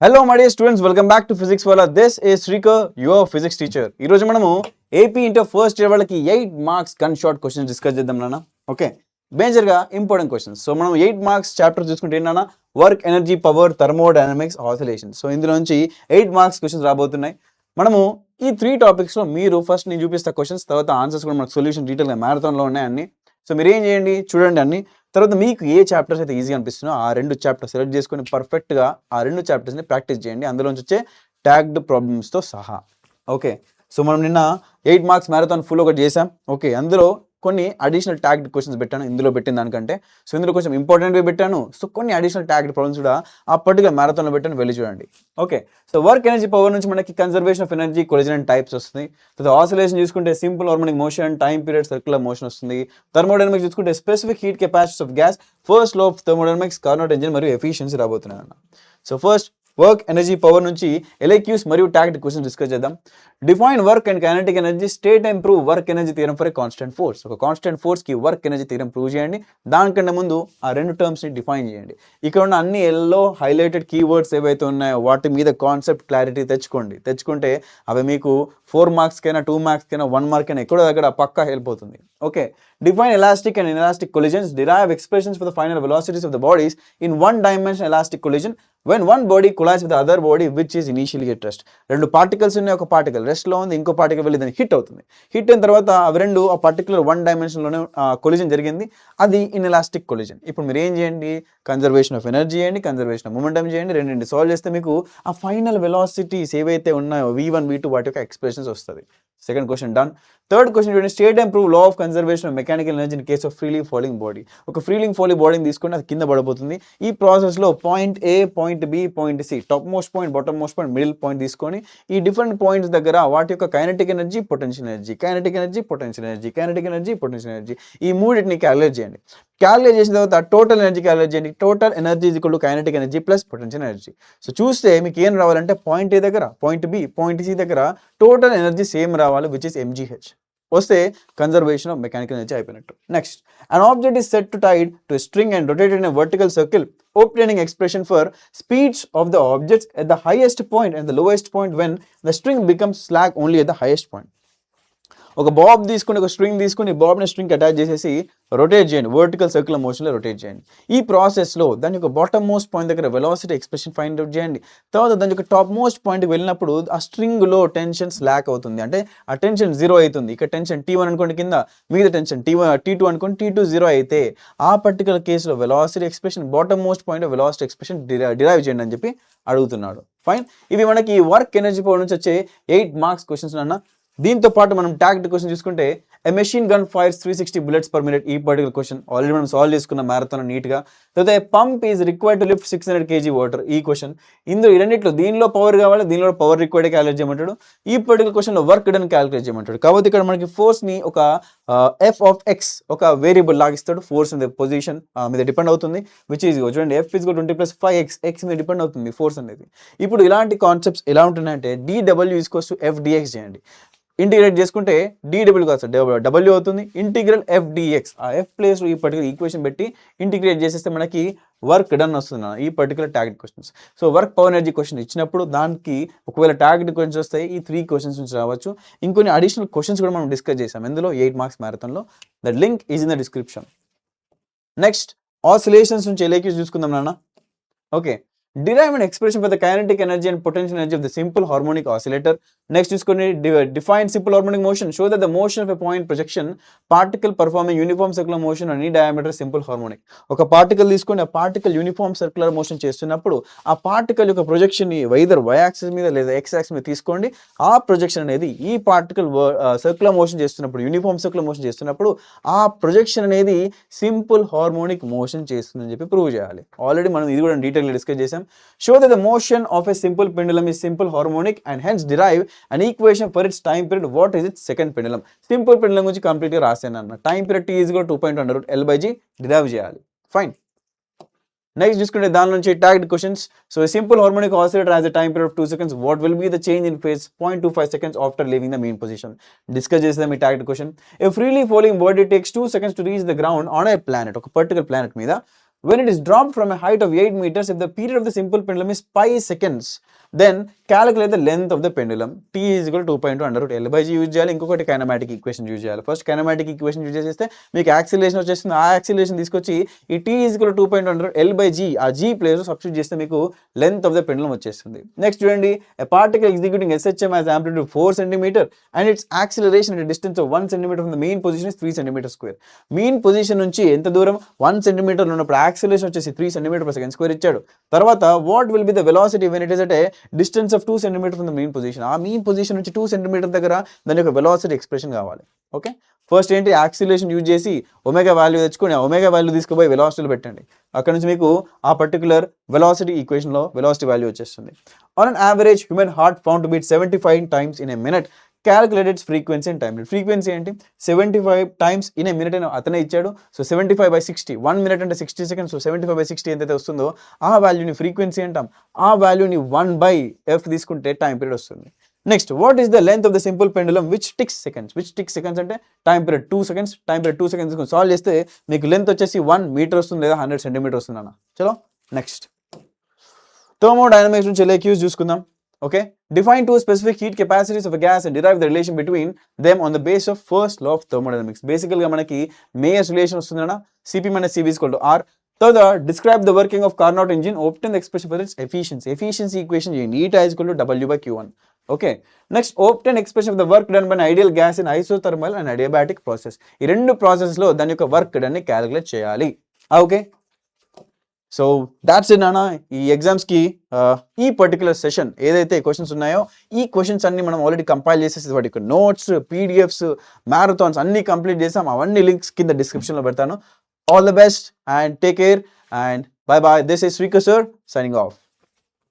Hello, my dear students. Welcome back to Physics Wala. This is Srikar, your physics teacher. ఈ రోజు మనము AP inter first year వాళ్ళకి 8 marks gun shot questions discuss చేద్దాం నాన్న. Okay, మేజర్గా important questions. So మనం 8 marks chapter చూసుకుంటే ఏంటన్నా work, energy, power, thermodynamics, oscillation. So ఇందులో నుంచి 8 మార్క్స్ క్వశ్చన్స్ రాబోతున్నాయి. మనము ఈ 3 టాపిక్స్లో మీరు ఫస్ట్ నేను చూపిస్తా క్వశ్చన్స్, తర్వాత ఆన్సర్స్ కూడా మనకు సొల్యూషన్ డీటెయిల్గా మ్యారథాన్లో ఉన్నాయి అన్ని. సో మీరు ఏం చేయండి, చూడండి అన్ని. తర్వాత మీకు ఏ చాప్టర్స్ అయితే ఈజీగా అనిపిస్తుందో ఆ 2 చాప్టర్స్ సెలెక్ట్ చేసుకొని పర్ఫెక్ట్గా ఆ 2 చాప్టర్స్ని ప్రాక్టీస్ చేయండి, అందులోంచి వచ్చే ట్యాగ్డ్ ప్రాబ్లమ్స్తో సహా. ఓకే, సో మనం నిన్న 8 మార్క్స్ మ్యారథాన్ ఫుల్ ఒకటి చేసాం. ఓకే, అందులో కొన్ని అడిషనల్ ట్యాగ్డ్ క్వశ్చన్స్ పెట్టాను ఇందులో పెట్టిన దానికంటే. సో ఇందులో కొంచెం ఇంపార్టెంట్గా పెట్టాను. సో కొన్ని అడిషనల్ ట్యాగ్డ్ ప్రాబ్లమ్స్ కూడా ఆ పర్టికులర్ మ్యారథాన్లో పెట్టాను, వెళ్ళి చూడండి. Okay, so work, energy, power నుంచి మనకి conservation of energy, collision and types వస్తుంది. తర్వాత ఆసిలేషన్ చూసుకుంటే simple harmonic motion, time period, circular motion వస్తుంది. థర్మోడైనమిక్స్ చూసుకుంటే specific heat capacities of gas, first law of thermodynamics, Carnot engine మరియు efficiency రాబోతున్నాయి అన్న. So first work, energy, power నుంచి ఎల్ఐక్యూస్ మరియు ట్యాగ్డ్ క్వశ్చన్స్ డిస్కస్ చేద్దాం. Define work and kinetic energy, state and prove work energy theorem for a constant force. ఒక constant ఫోర్స్కి work energy theorem prove చేయండి. దానికంటే ముందు ఆ 2 టర్మ్స్ని డిఫైన్ చేయండి. ఇక్కడ ఉన్న అన్ని ఎల్లో హైలైటెడ్ కీవర్డ్స్ ఏవైతే ఉన్నాయో వాటి మీద కాన్సెప్ట్ క్లారిటీ తెచ్చుకుంటే అవి మీకు 4 మార్క్స్కైనా 2 మార్క్స్కైనా 1 మార్క్ అయినా ఎక్కడో దగ్గర పక్కా హెల్ప్ అవుతుంది. Okay, define elastic and inelastic collisions, derive expressions for the final velocities of the bodies in one-dimensional elastic collision when one body collides with the other body which is initially at rest. 2 particles ఉన్నాయి, ఒక particle రెస్ట్లో ఉంది, ఇంకో particle వెళ్ళి దాన్ని hit అవుతుంది. Hit అయిన తర్వాత అవి రెండు ఆ పర్టికులర్ 1 డైమెన్షన్లోనే కొలిజన్ జరిగింది, అది ఇన్ఎలాస్టిక్ కొలిజన్. ఇప్పుడు మీరు ఏం చేయండి, కన్జర్వేషన్ ఆఫ్ ఎనర్జీ చేయండి, కన్జర్వేషన్ ఆఫ్ మొమెంటం చేయండి, రెండింటి సాల్వ్ చేస్తే మీకు ఆ ఫైనల్ వెలాసిటీస్ ఏవైతే ఉన్నాయో V1 V2 వాటి యొక్క ఎక్స్ప్రెషన్స్ వస్తుంది. Second question done. Third question చూడండి, state and prove law of conservation of mechanical energy in case of freely falling body. ఒక ఫ్రీలీ ఫాలింగ్ బాడీని తీసుకొని అది కింద పడిపోతుంది. ఈ ప్రాసెస్లో point A, point B, point C, top most point, bottom most point, middle point తీసుకొని ఈ డిఫరెంట్ పాయింట్స్ దగ్గర వాటి యొక్క kinetic energy, potential energy, kinetic energy, potential energy, kinetic energy, potential energy, ఈ మూడింటిని క్యాలిక్యులేట్ చేయండి. క్యాలిక్యులేట్ చేసిన తర్వాత టోటల్ ఎనర్జీ క్యాలిక్యులేట్ చేయండి. Total energy is equal to kinetic energy plus potential energy. So చూస్తే మీకు ఏం రావాలంటే పాయింట్ ఏ దగ్గర, పాయింట్ బి, పాయింట్ సి దగ్గర టోటల్ ఎనర్జీ సేమ్ రావాలి, విచ్ ఇస్ ఎంజీహెచ్. వస్తే కన్జర్వేషన్ ఆఫ్ మెకానికల్ ఎనర్జీ అయిపోయినట్టు. Next, an object is set to tied to a string and rotated in a vertical circle, obtaining expression for speeds of the objects at the highest point and the lowest point when the string becomes slack only at the highest point. ఒక Bob తీసుకుని, ఒక string తీసుకుని బాబ్ని స్ట్రింగ్కి attach చేసేసి rotate చేయండి, vertical circular మోషన్లో rotate చేయండి. ఈ ప్రాసెస్లో దాని యొక్క బాటమ్ మోస్ట్ పాయింట్ దగ్గర వెలాసిటీ ఎక్స్ప్రెషన్ ఫైండ్ అవుట్ చేయండి. తర్వాత దాని యొక్క టాప్ మోస్ట్ పాయింట్కి వెళ్ళినప్పుడు ఆ స్ట్రింగ్లో టెన్షన్ స్లాక్ అవుతుంది, అంటే ఆ టెన్షన్ 0 అవుతుంది. ఇక్కడ టెన్షన్ T1 అనుకోండి, కింద మీద టెన్షన్ T2 అనుకోండి, T2 0 అయితే ఆ పర్టికులర్ కేసులో velocity expression, bottom most point velocity expression derive చేయండి అని చెప్పి అడుగుతున్నాడు. ఫైన్, ఇవి మనకి వర్క్, ఎనర్జీ, పవర్ నుంచి వచ్చే 8 మార్క్స్ క్వశ్చన్స్ అన్న. దీంతో పాటు మనం ట్యాగ్డ్ క్వశ్చన్ చూసుకుంటే a machine gun fires 360 bullets per minute. ఈ పర్టికులర్ క్వశ్చన్ ఆల్రెడీ మనం సాల్వ్ చేసుకున్న మ్యారథాన్ నీట్గా. తర్వాత a pump is required to lift 600 kg water. ఈ క్వశ్చన్ ఇందులో ఈ రెండిట్లో దీనిలో పవర్ కావాలి, దీనిలో పవర్ రిక్వైర్డ్ క్యాలిక్యులేట్ చేయమంటాడు. ఈ పర్టికులర్ క్వశ్చన్లో వర్క్ డన్ క్యాలిక్యులేట్ చేయమంటాడు. కాబట్టి ఇక్కడ మనకి ఫోర్స్ని ఒక ఎఫ్ ఆఫ్ ఎక్స్ ఒక వేరియబుల్ లాగిస్తాడు. ఫోర్స్ అనేది పొజిషన్ మీద డిపెండ్ అవుతుంది, విచ్ ఈజ్ చూడండి ఎఫ్ ఈజ్ 20 + 5x, ఎక్స్ మీద డిపెండ్ అవుతుంది ఫోర్స్ అనేది. ఇప్పుడు ఇలాంటి కాన్సెప్ట్స్ ఎలా ఉంటున్నాయంటే dw = f/dx చేయండి. ఇంటిగ్రేట్ చేసుకుంటే dw కాదు సార్, w అవుతుంది. ఇంటిగ్రల్ f/dx, ఆ f ప్లేస్లో ఈ పర్టికులర్ ఈక్వేషన్ పెట్టి ఇంటిగ్రేట్ చేసేస్తే మనకి వర్క్ డన్ వస్తుంది ఈ particular tagged questions. So work, power, energy question ఇచ్చినప్పుడు దానికి ఒకవేళ ట్యాగ్డ్ క్వశ్చన్స్ వస్తాయి, ఈ 3 క్వశ్చన్స్ నుంచి రావచ్చు. ఇంకొన్ని అడిషనల్ క్వశ్చన్స్ కూడా మనం డిస్కస్ చేసాం ఇందులో 8 మార్క్స్ మ్యారథాన్లో. That link is in the description. Next, oscillations నుంచి ఎల్ఐక్యూస్ చూసుకుందాం నాన్న. Okay, derive an expression for the kinetic energy and potential energy of the simple harmonic oscillator. Next చూసుకొని define simple harmonic motion, show that the motion of a point projection particle performing uniform circular motion on any diameter simple harmonic. ఒక particle తీసుకొని ఆ particle uniform circular motion చేస్తున్నప్పుడు ఆ particle యొక్క projection ని వైదర్ y axis మీద లేదా x axis మీద తీసుకోండి. ఆ ప్రొజెక్షన్ అనేది ఈ పార్టికల్ సర్క్యులర్ మోషన్ చేస్తున్నప్పుడు, యూనిఫామ్ సర్క్యులర్ మోషన్ చేస్తున్నప్పుడు ఆ ప్రొజెక్షన్ అనేది సింపుల్ హార్మోనిక్ మోషన్ చేస్తుందని చెప్పి ప్రూవ్ చేయాలి. ఆల్రెడీ మనం ఇది కూడా డీటెయిల్గా డిస్కస్ చేసాం. Show that the motion of a simple pendulum is simple harmonic and hence derive an equation for its time period. What is its second pendulum? Simple pendulum గురించి complete గా రాసాను అన్న. Time period T = 2.1/L/g derive చేయాలి. Fine. Next చూసుకుంటే దాని నుంచి tagged questions. So simple harmonic oscillator has a time period of 2 seconds. What will be the change in phase? 0.25 seconds after leaving the mean position. Discuss చేసేదాం ఈ tagged question. A freely falling body takes 2 seconds to reach the ground on a planet. ఒక particular planet మీద when it is dropped from a height of 8 meters, if the period of the simple pendulum is 5 seconds, then calculate the length of the pendulum. T is equal to 2.2 under root L by G use చేయాలి, ఇంకొకటి kinematic equation use చేయాలి. First kinematic equation use చేస్తే మీకు acceleration వచ్చేస్తుంది. ఆ acceleration తీసుకొచ్చి ఈ T is equal to 2.2 under root L by G, ఆ G ప్లేస్ సబ్స్టిట్యూట్ చేస్తే మీకు లెంత్ ఆఫ్ ద పెండులం వచ్చేస్తుంది. నెక్స్ట్ చూడండి, a particle executing SHM has amplitude 4 cm and its acceleration at a distance of 1 cm from the mean position is 3 cm square. Mean position నుంచి ఎంత దూరం 1 cm ఉన్నప్పుడు acceleration వచ్చేసి 3 cm/s² ఇచ్చాడు. తర్వాత what will be the velocity when it is at a distance of 2 cm from the mean position. ఆ mean position నుంచి 2 cm దగ్గర దాని యొక్క వెలాసిటీ ఎక్స్ప్రెషన్ కావాలి. ఓకే, ఫస్ట్ ఏంటి, యాక్సిలరేషన్ యూజ్ చేసి ఒమేగా వాల్యూ తెచ్చుకొని ఆ ఒమేగా వాల్యూ తీసుకుపోయి వెలాసిటీలో పెట్టండి. అక్కడ నుంచి మీకు ఆ పర్టికులర్ వెలాసిటీ ఈక్వేషన్లో వెలాసిటీ వాల్యూ వచ్చేస్తుంది. On an average human heart found to beat 75 times in a minute. Calculate it's frequency and time. Frequency ఏంటి, 75 times in a minute అని అతనే ఇచ్చాడు. సో 75/60, 1 minute అంటే 60 seconds. సో 75/60 ఎంతైతే వస్తుందో ఆ వాల్యూని ఫ్రీక్వెన్సీ అంటాం. ఆ వాల్యూని 1/f తీసుకుంటే టైం పీరియడ్ వస్తుంది. Next, what is the length of the simple pendulum which ticks seconds. Which ticks seconds అంటే time period 2 seconds. Time period 2 seconds solve చేస్తే మీకు లెంత్ వచ్చేసి 1 meter వస్తుంది లేదా 100 centimeter వస్తుంది అన్న. చలో నెక్స్ట్, థర్మోడైనమిక్స్ నుంచి LAQs చూసుకుందాం. Okay, define two specific heat capacities of a gas and derive the relation between them on the basis of first law of thermodynamics. Basically గా మనకి Mayer's relation వస్తుందన్న, Cp minus Cv is equal to R. Third, describe the working of Carnot engine, obtain the expression for its efficiency. Efficiency equation చేయండి, eta is equal to W by Q1. Okay, next obtain expression of the work done by an ideal gas in isothermal and adiabatic process. ఈ రెండు process లో దాని యొక్క work done ని calculate చేయాలి. Okay, so that's it నాన్న. ఈ ఎగ్జామ్స్కి ఈ పర్టికులర్ సెషన్ ఏదైతే క్వశ్చన్స్ ఉన్నాయో ఈ క్వశ్చన్స్ అన్ని మనం ఆల్రెడీ కంపైల్ చేసేసి వాటి యొక్క నోట్స్, PDFs, మ్యారథాన్స్ అన్ని కంప్లీట్ చేసాం. అవన్నీ లింక్స్ కింద డిస్క్రిప్షన్లో పెడతాను. All the best and take care and bye bye. This is Srikar sir signing of.